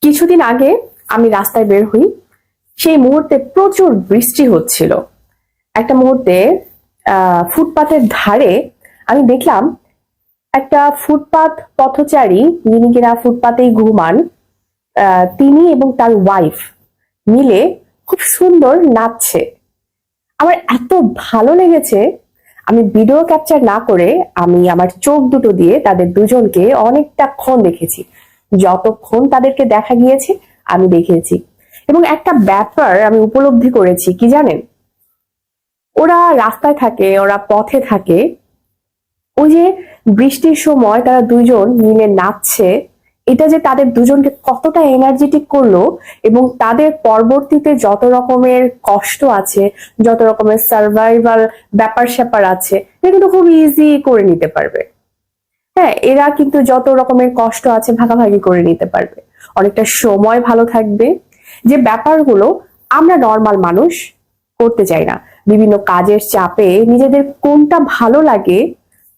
কিছুদিন আগে আমি রাস্তায় বের হই, সেই মুহূর্তে প্রচুর বৃষ্টি হচ্ছিল। একটা মুহূর্তে ফুটপাতের ধারে আমি দেখলাম একটা ফুটপাত পথচারী, যিনি কিনা ফুটপাতেই ঘুমান, তিনি এবং তার ওয়াইফ মিলে খুব সুন্দর নাচছে। আমার এত ভালো লেগেছে, আমি ভিডিও ক্যাপচার না করে আমি আমার চোখ দুটো দিয়ে তাদের দুজনকে অনেকটাক্ষণ দেখেছি। যতক্ষণ তাদেরকে দেখা গিয়েছে আমি দেখেছি, এবং একটা ব্যাপার আমি উপলব্ধি করেছি, কি জানেন? ওরা রাস্তায় থাকে, ওরা পথে থাকে, ওই যে বৃষ্টির সময় তারা দুইজন মিলে নাচছে, এটা যে তাদের দুজনকে কতটা এনার্জেটিক করলো, এবং তাদের পরবর্তীতে যত রকমের কষ্ট আছে, যত রকমের সার্ভাইভাল ব্যাপার স্যাপার আছে, এটা কিন্তু খুব ইজি করে নিতে পারবে। হ্যাঁ, এরা কিন্তু যত রকমের কষ্ট আছে ভাগাভাগি করে নিতে পারবে, অনেকটা সময় ভালো থাকবে। যে ব্যাপারগুলো আমরা নর্মাল মানুষ করতে চাই না, বিভিন্ন কাজের চাপে নিজেদের কোনটা ভালো লাগে,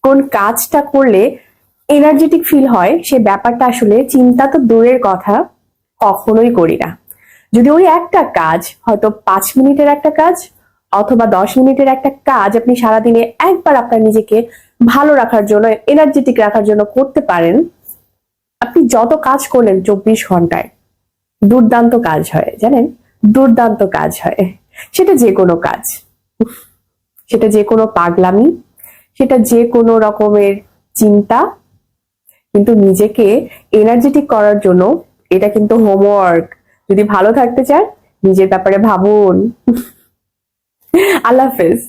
কোন কাজটা করলে এনার্জেটিক ফিল হয়, সে ব্যাপারটা আসলে চিন্তা তো দূরের কথা, কখনোই করি না। যদি ওই একটা কাজ, হয়তো 5 মিনিটের একটা কাজ অথবা 10 মিনিটের একটা কাজ আপনি সারাদিনে একবার আপনার নিজেকে ভালো রাখার জন্য, এনার্জেটিক রাখার জন্য করতে পারেন, আপনি যত কাজ করলেন 24 ঘন্টায় দুর্দান্ত কাজ হয়, জানেন? দুর্দান্ত কাজ হয়। সেটা যে কোনো কাজ, সেটা যে কোনো পাগলামি, সেটা যে কোনো রকমের চিন্তা, কিন্তু নিজেকে এনার্জেটিক করার জন্য এটা কিন্তু হোমওয়ার্ক। যদি ভালো থাকতে চান, নিজের ব্যাপারে ভাবুন। আল্লাহ হাফেজ।